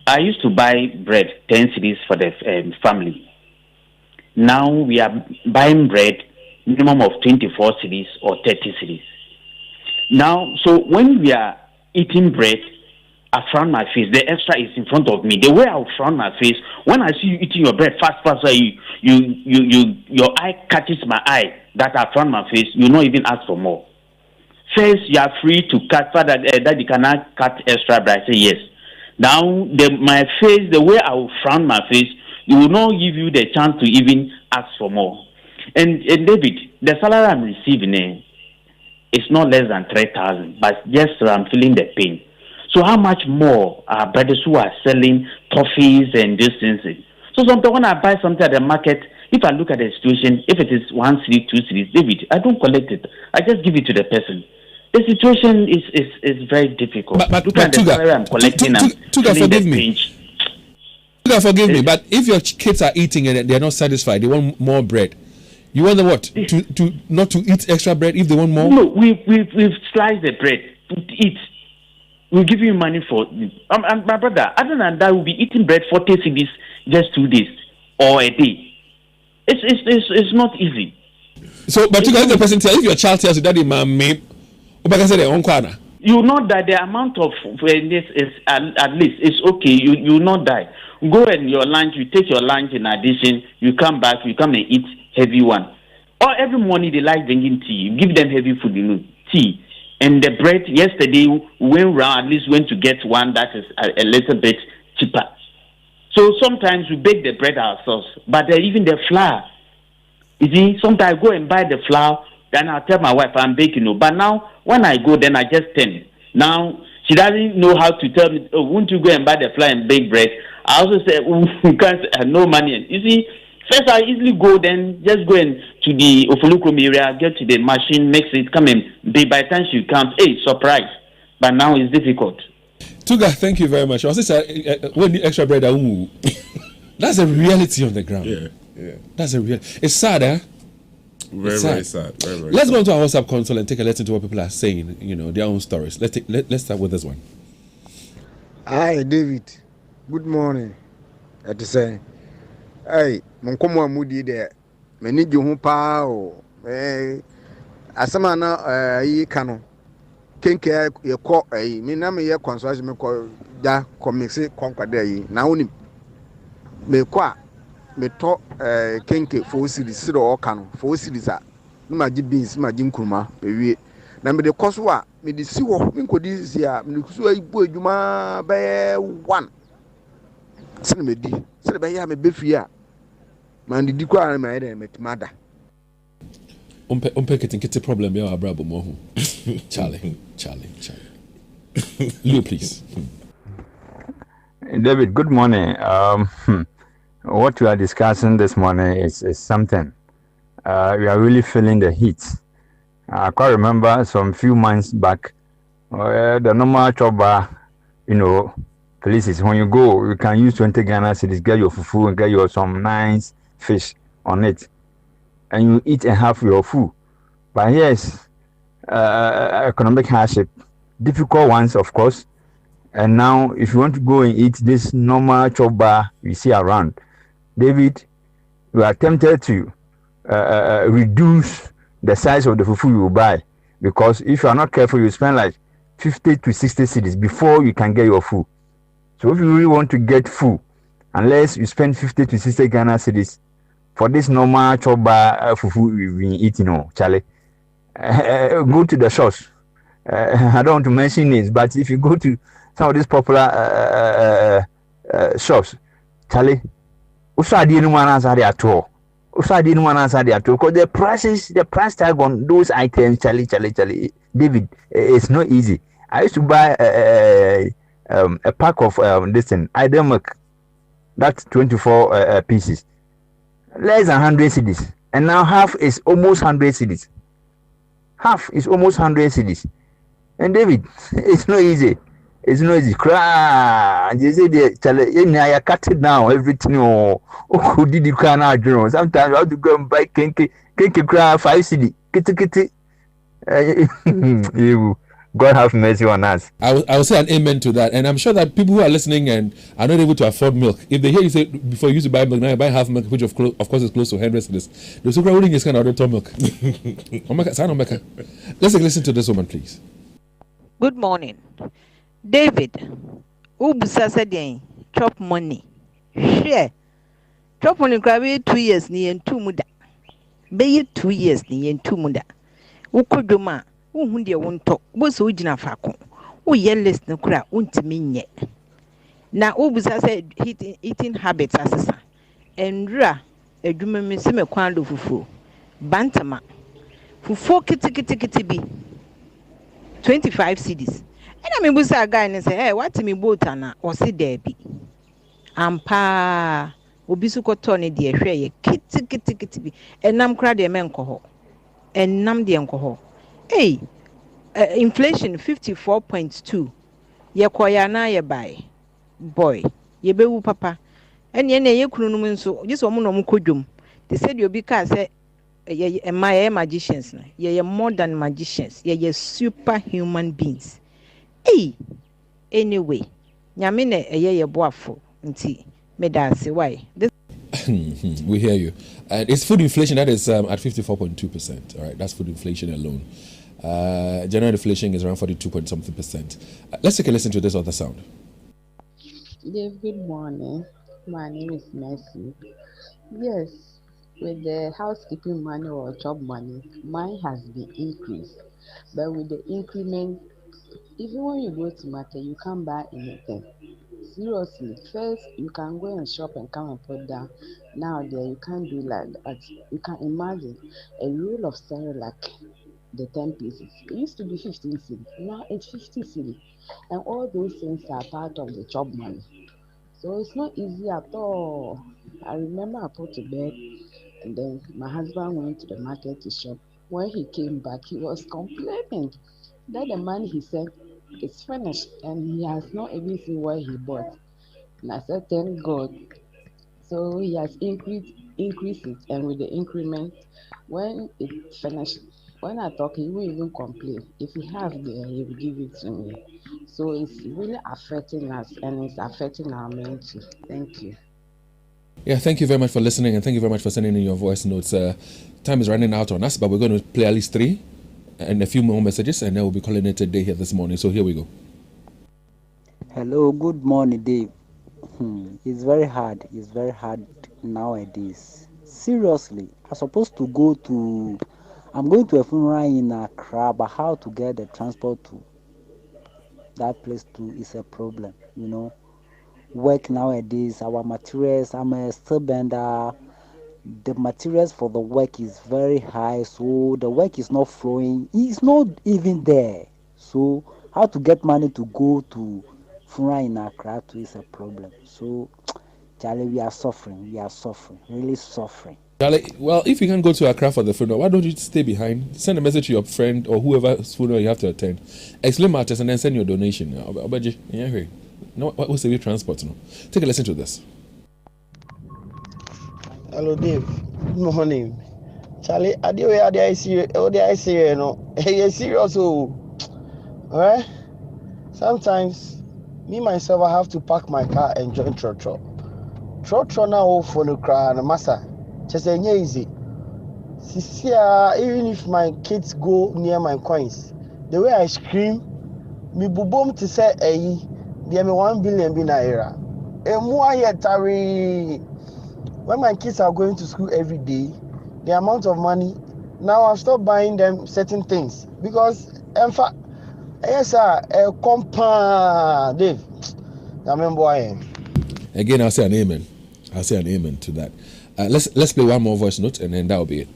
I used to buy bread, 10 cedis for the family. Now we are buying bread, minimum of 24 cedis or 30 cedis. Now, so when we are eating bread, I frown my face. The extra is in front of me. The way I frown my face, when I see you eating your bread fast, your eye catches my eye. That I frown my face. You not even ask for more. First, you are free to cut. Father, Daddy, can I cut extra bread? I say yes. Now, my face, the way I will frown my face, it will not give you the chance to even ask for more. And David, the salary I'm receiving is not less than 3,000, but just I'm feeling the pain. So how much more are brothers who are selling toffees and these things? So sometimes when I buy something at the market, if I look at the situation, if it is 1 cedi, 2 cedis, David, I don't collect it. I just give it to the person. The situation is very difficult. But look at the salary I'm collecting. Tuga, forgive me. Tuga, forgive me. But if your kids are eating and they're not satisfied, they want more bread. You want them what? To not to eat extra bread if they want more? No, we've sliced the bread to eat. We'll give you money for my brother. Other than that, we'll be eating bread 40 cedis just 2 days or a day. It's not easy. So, but you guys, the person tell if your child tells you that you know that the amount of this is at least it's okay. You not die. Go and your lunch. You take your lunch in addition. You come back. You come and eat heavy one. Or every morning they like drinking tea. You give them heavy food. Tea. And the bread, yesterday, we went round, at least went to get one that is a little bit cheaper. So sometimes we bake the bread ourselves, but even the flour. You see, sometimes I go and buy the flour, then I tell my wife I'm baking. But now, when I go, then I just turn. Now, she doesn't know how to tell me, won't you go and buy the flour and bake bread? I also say, we can't have no money. You see, first I easily go, then just go in to the Ofolukom area, get to the machine, mix it, come in. By the time she comes, hey, surprise. But now it's difficult. Tuga, thank you very much. I was when the extra bread, that's a reality on the ground. Yeah. That's a real. It's sad, eh? Very sad. Very Let's sad. go into our WhatsApp console and take a listen to what people are saying. Their own stories. Let's start with this one. Hi, David. Good morning. I had to say, hey, Monkomo Moody there. Many you who pow. Asamana, ye cano. Kenke, your call a miname ye consuation me call da comics conquer day. Now, me qua me talk kenke 4 cities or cano 4 cities. na magye beans magye nkuruma bewie na me de kɔ so a me de si hɔ me nkɔdi si a me de so ayibu adwuma bɛyɛ 1 sɛ me di sɛ de bɛyɛ a me bɛfie a man didi kɔ a me ayɛ dɛ metuma da umpe kete problem ya abrabo mo ho Charlie Leo please. David, good morning. What we are discussing this morning is something. We are really feeling the heat. I quite remember some few months back, the normal choba, places, when you go, you can use 20 Ghana cedis, get your fufu and get your some nice fish on it. And you eat and have your food. But yes, economic hardship, difficult ones, of course. And now, if you want to go and eat this normal choba you see around, David, you are tempted to reduce the size of the fufu you buy, because if you are not careful, you spend like 50 to 60 cedis before you can get your food. So if you really want to get food, unless you spend 50 to 60 Ghana cedis for this normal choba fufu you've been eating, Charlie, go to the shops. I don't want to mention names, but if you go to some of these popular shops, Charlie, also I didn't want to answer at all. Because the price tag on those items, Charlie, David, it's not easy. I used to buy a pack of this thing, Idle milk, that's 24 pieces, less than 100 cedis, and now half is almost 100 cedis. Half is almost 100 cedis. And David, it's not easy. It's not easy. Cry. You say I cut it down, everything. Who did you cry now? Sometimes I have to go and buy kinky cry 5 cedi. Kitty. God have mercy on us. I will say an amen to that. And I'm sure that people who are listening and are not able to afford milk, if they hear you say before you used to buy milk, now you buy half milk, which of course is close to 100 cedis. The super reading is kind of order milk. Let's listen to this woman, please. Good morning. David, Ubusa said, chop money. Share. Chop money, grab 2 years, ni and 2 muda. Bay 2 years, ni and 2 muda. Ukuduma, Uhundi won't talk, was Ujina Fako. O yellow no cra, untimin yet. Now, Ubusa said, eating habits as a and Ra, a dream missime quando fufu. Bantama. Fufu kitty be 25 cedis. And I mean, we say a guy and say, hey, what me botana or see there be? Ampa Obisuko Tony dear share kitty be and nam crowd a man coho and nam the alcohol. Hey, inflation 54.2. Ye koyana ye buy boy, ye bewu papa, and ye kunum so just a mono mukujum. They said you'll be cast my magicians, ye more than magicians, ye superhuman beings. Hey, anyway, Yamine ye boafo, nti medasi why? We hear you. And it's food inflation that is at 54.2%. All right, that's food inflation alone. General inflation is around 42 point something percent. Let's take a listen to this other sound. Dave, good morning. My name is Mercy. Yes, with the housekeeping money or job money, mine has been increased. But with the increment, even when you go to market, you can't buy anything. Seriously, first you can go and shop and come and put down. Now there you can't do like that. You can imagine a roll of Cerelac, the 10 pieces. It used to be 15 cedis. Now it's 50 cedis. And all those things are part of the job money. So it's not easy at all. I remember I put to bed and then my husband went to the market to shop. When he came back, he was complaining that the money he said it's finished and he has not even seen what he bought. And I said, thank God. So he has increased it, and with the increment, when it finished, when I talk, he won't even complain. If he has there, he will give it to me. So it's really affecting us and it's affecting our mental. Thank you. Yeah, thank you very much for listening and thank you very much for sending in your voice notes. Time is running out on us, but we're going to play at least 3 and a few more messages, and then we'll be calling it a day here this morning. So here we go. Hello, good morning, Dave. It's very hard. It's very hard nowadays. Seriously, I'm supposed to go to I'm going to a funeral in Accra, but how to get the transport to that place too is a problem, you know. Work nowadays, our materials, I'm a steel bender. The materials for the work is very high, so the work is not flowing. It's not even there. So how to get money to go to funeral in Accra too is a problem. So Charlie, we are suffering, really suffering. Charlie, well, if you can go to Accra for the funeral, why don't you stay behind? Send a message to your friend or whoever's funeral you have to attend. Explain matters and then send your donation. No, what was the transport? No, take a listen to this. Hello, Dave. Good morning. Charlie, I see you, know. Hey, serious, alright? Sometimes, me myself, I have to park my car and join Trotro. Trotro now for the crowd, massa. Just easy. See, even if my kids go near my coins, the way I scream, me bubom to say, hey, there me 1 billion naira. When my kids are going to school every day, the amount of money, now I've stopped buying them certain things because, in fact, yes, sir, compound, Dave. Again, I'll say an amen. I'll say an amen to that. Let's play one more voice note and then that'll be it.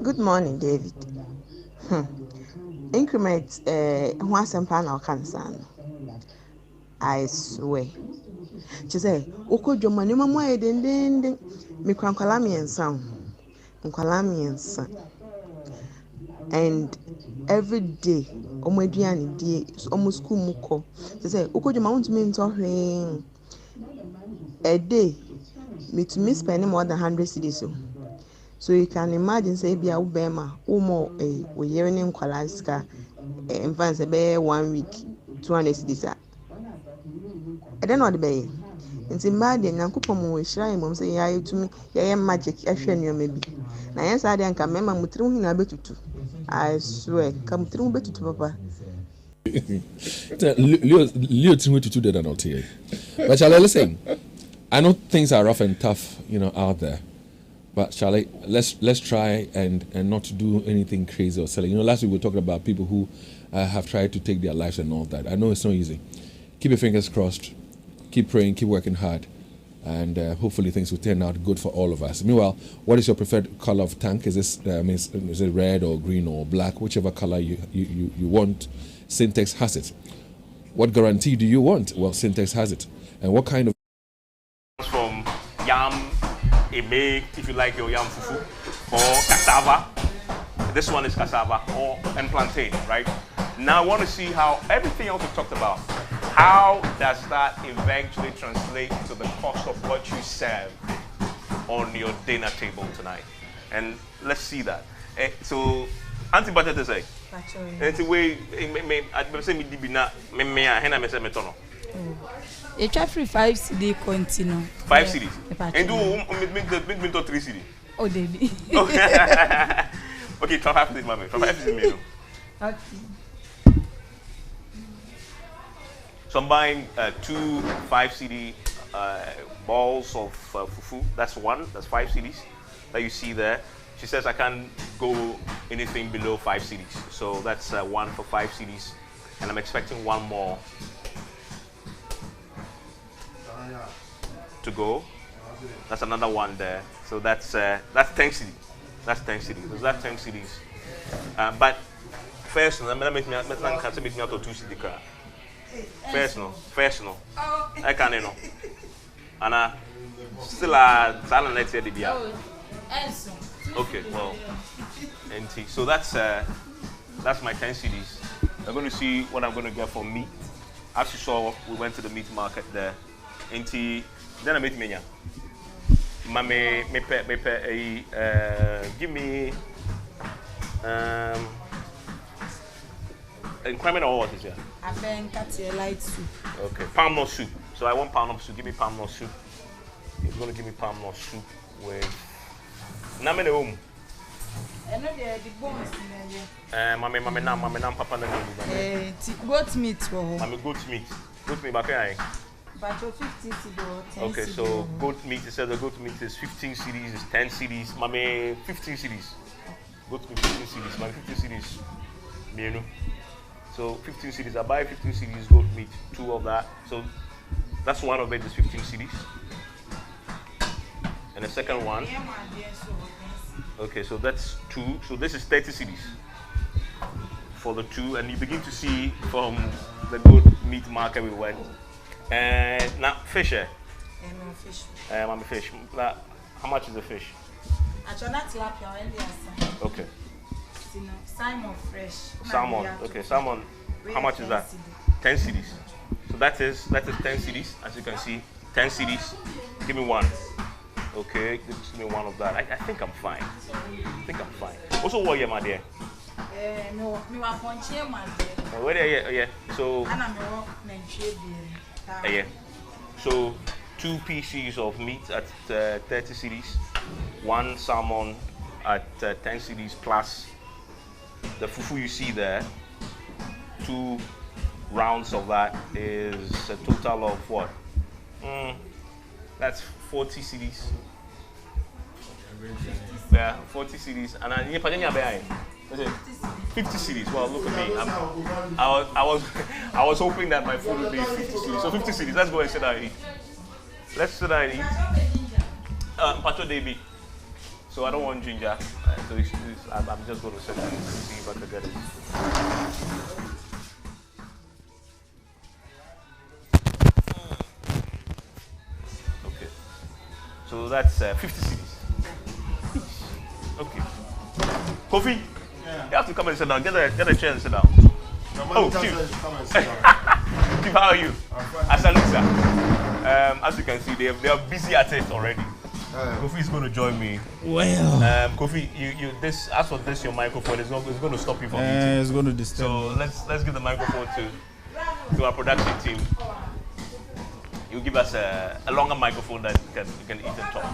Good morning, David. Increment once and panel cancer. I swear. She say, "Oko joma ni mama e den me kwankwala miensa and every day omo aduane die omo school muko." She say, "Oko joma want me nto hwe a day me to me spend more than 100 cedis so you can imagine say bia ubema umo we yere ni nkwala sika in fact be 1 week 200 cedis I don't know the bay. Nti mbaade nyankopom wo hira mom say ya yetumi ya magic ahwe nneoma bi na yen sa de anka mema mutiri hu na betutu I swear ka mutiri hu betutu papa Leo tiri betutu de not here. But Charlie, listen, I know things are rough and tough, out there, but Charlie, let's try and not do anything crazy or silly. Last week we were talking about people who have tried to take their lives and all that. I know it's not easy. Keep your fingers crossed. Keep praying, keep working hard, and hopefully things will turn out good for all of us. Meanwhile, what is your preferred color of tank? Is it red or green or black? Whichever color you want, Syntex has it. What guarantee do you want? Well, Syntex has it. And what kind of... From yam, eme, if you like your yam fufu, or cassava. This one is cassava and plantain, right? Now I want to see how everything else we talked about, how does that eventually translate to the cost of what you serve on your dinner table tonight? And let's see that. So, Auntie Bata say, and the way I say me dibina me hena me say me tono. You try free 5 CD continue. 5 CDs. And do me to 3 CD. Oh, baby. Okay, try 5 CDs, mommy. Try 5 CDs, me. Okay. So I'm buying 2 5 CD balls of fufu. That's 1. That's 5 CDs that you see there. She says I can't go anything below 5 CDs. So that's 1 for 5 CDs. And I'm expecting 1 more to go. That's another 1 there. So that's 10 CDs. That's 10 CDs. So that's 10 CDs. But first, let me make me out of 2 CD car. Personal. I can't know. And still a silent let's say the beer. Okay, well, so that's my 10 CDs. I'm going to see what I'm going to get for meat. As you saw, we went to the meat market there. Then I met Menya. Give me criminal what is here? I been cut your light soup. Okay, palm nut soup. So I want palm nut soup. Give me palm nut soup. He's going to give me palm nut soup with namene home. I know the bones in there. Mama, papa, goat meat. Mama, goat meat. Goat meat, back here. But your 15 cedis. Okay, so goat meat, it says the goat meat is 15 cedis, is 10 cedis. Mame, 15 cedis. Goat meat, 15 cedis. Mame, 15 cedis. Menu. So 15 cedis. I buy 15 cedis goat meat, 2 of that. So that's one of it is 15 cedis. And the second one. Okay, so that's 2. So this is 30 cedis for the 2. And you begin to see from the goat meat market we went. And now fish. Fish. I'm a fish. Now, how much is the fish? Okay. Salmon fresh. Salmon. Okay, salmon. How much is that? 10 cedis. So that is 10 cedis, as you can see. 10 cedis. Give me one. Okay, give me one of that. I think I'm fine. Also, what are my dear? No, me wa ponche my dear. Where are you? Yeah. So. Yeah. So 2 pieces of meat at 30 cedis, 1 salmon at 10 cedis plus the fufu you see there. 2 rounds of that is a total of what? That's 40 cedis. Yeah, 40 cedis. And I 50 cedis. Well, look at me. I was hoping that my food would be 50 cedis. So 50 cedis. Let's go and sit down and eat. Let's sit down and eat. Pacho Debi. So I don't want ginger. So I'm just going to sit down and see if I can get it. Okay. So that's 50 cedis. Okay. Kofi. Yeah. You have to come and sit down. Get a chair and sit down. Oh, Chief. Chief, how are you? I salute, sir. As you can see, they are busy at it already. Kofi is going to join me. Well. Kofi, you this as for this your microphone is going to stop you from eating. It's going to disturb. So let's give the microphone to our production team. You give us a longer microphone that you can eat and talk.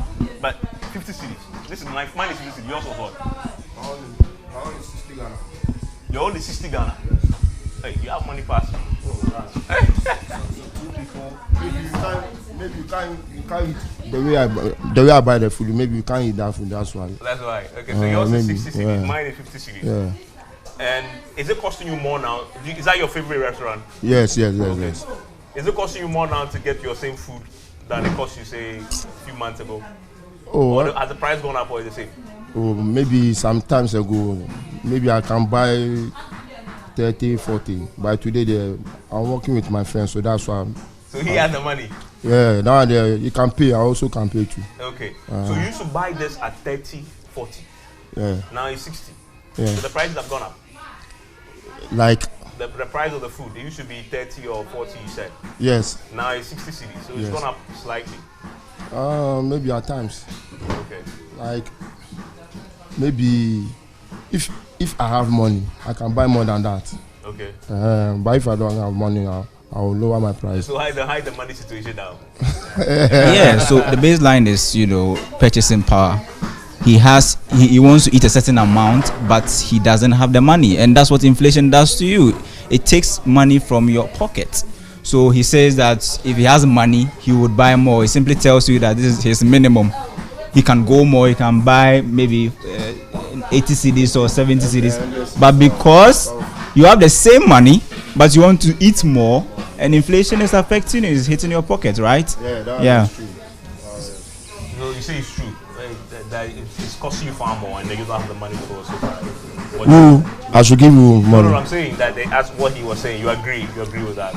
But 50 cedis. This is mine is 50 cedis. Yours was what? My own is 60 Ghana. Your own is 60 Ghana. Hey, you have money pass. Oh, so 2 people. Maybe you can't eat the way I buy the food. Maybe you can't eat that food. That's why. That's why. Okay, so yours is 60 cedis. Yeah. Mine is 50 cedis. Yeah. And is it costing you more now? Is that your favorite restaurant? Yes. Is it costing you more now to get your same food than it cost you, say, a few months ago? Oh, or has the price gone up or is it the same? Oh, maybe some times ago, maybe I can buy 30, 40. But today, I'm working with my friends, so that's why. So he has the money? Yeah, now he can pay. I also can pay too. Okay. So you used to buy this at 30, 40. Yeah. Now it's 60. Yeah. So the prices have gone up. Like. The price of the food, it used to be 30 or 40, you said. Yes. Now it's 60 cedis, so it's gone up slightly. Maybe at times. Okay. Like maybe if I have money, I can buy more than that. Okay. But if I don't have money, I will lower my price. So hide the money situation down. Yeah. So the baseline is purchasing power. He wants to eat a certain amount, but he doesn't have the money, and that's what inflation does to you. It takes money from your pocket. So he says that if he has money, he would buy more. He simply tells you that this is his minimum. He can go more. He can buy maybe 80 cedis or 70 cedis, but because you have the same money, but you want to eat more, and inflation is affecting you, it's hitting your pocket, right? Yeah. That's true. So you say it's true. That it's costing you far more and then you don't have the money for so I should give you money. No, I'm saying that that's what he was saying. You agree with that?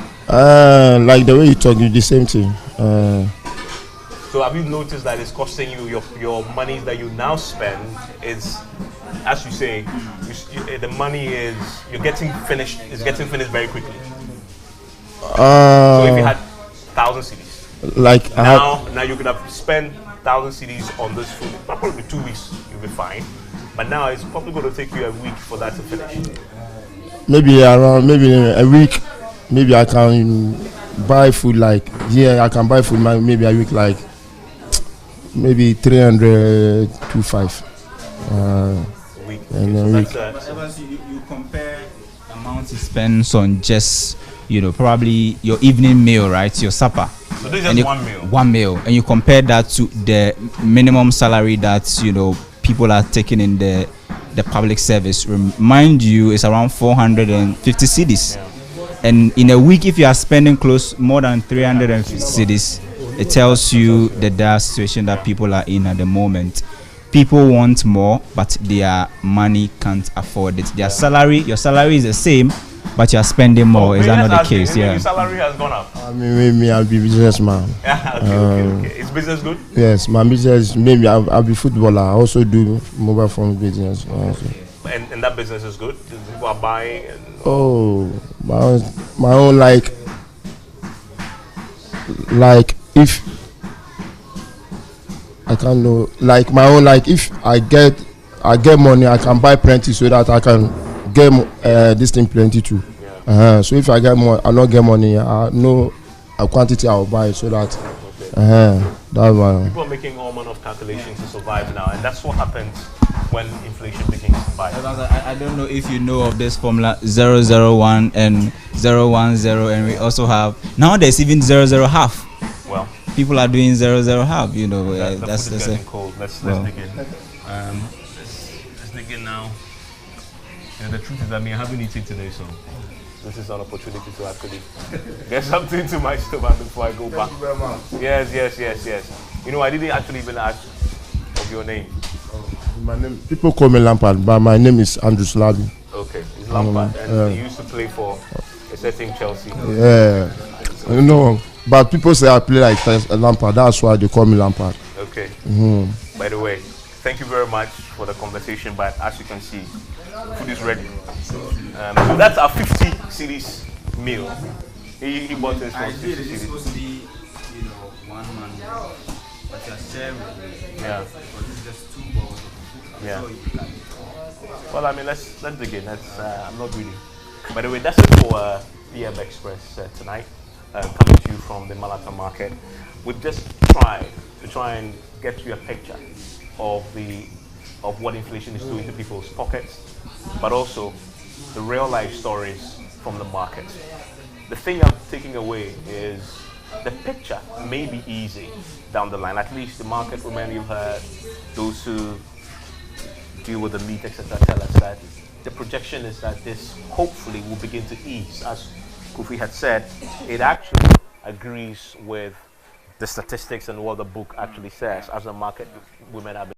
Like the way you talk, the same thing. So have you noticed that it's costing you your money that you now spend is, as you say, the money is it's getting finished very quickly. So if you had 1,000 cedis, like now you could have spent 1,000 cedis on this food, probably 2 weeks, you'll be fine. But now it's probably going to take you a week for that to finish. Maybe a week. Maybe I can buy food like I can buy food maybe a week like maybe 300 to 5. Week. And a week. You compare the amount he spends on just probably your evening meal, right? Your supper. So this is 1 mil. 1 mil, and you compare that to the minimum salary that people are taking in the public service. Remind you, it's around 450 cedis. And in a week, if you are spending more than 350 cedis, it tells you the dire situation that people are in at the moment. People want more, but their money can't afford it. Your salary is the same, but you are spending more. Is that not the case? Your salary has gone up. I mean, I'll be businessman. Okay. Is business good? Yes, my business. Maybe I'll be footballer. I also do mobile phone business. Also. And that business is good. People are buying. Oh, my own like if I can't know, like my own, like if I get money, I can buy plenty so that I can get this thing plenty too. So if I get more, I not get money, I know a quantity I'll buy so that that's why. People are making all manner of calculations to survive now, and that's what happens when inflation begins to bite. I don't know if you know of this formula 001 and 010, and we also have now there's even 00 half. Well, people are doing 00 half. That's getting cold. Let's dig in. Let's dig in now. And the truth is, I haven't eaten today, so this is an opportunity to actually get something to my stomach before I go back. Yes. I didn't actually even ask of your name. My name, people call me Lampard, but my name is Andrew Slaby. Okay, it's Lampard, and he used to play for a certain Chelsea. Yeah, but people say I play like Lampard. That's why they call me Lampard. Okay. By the way, thank you very much for the conversation. But as you can see, food is ready. So that's our 50 series meal. He bought this for 50 series. It's supposed to be, one man, but you're sharing. Yeah. Because it's just 2 bowls of food. Yeah. Well, let's dig in. I'm not greedy. By the way, that's it for PM Express tonight. Coming to you from the Malata market. We've just tried and get you a picture of what inflation is doing to people's pockets, but also the real life stories from the market. The thing I'm taking away is the picture may be easy down the line. At least the market women you've heard, those who deal with the meat, etc., tell us that the projection is that this hopefully will begin to ease. As Kofi had said, it actually agrees with the statistics and what the book actually says, as the market women have been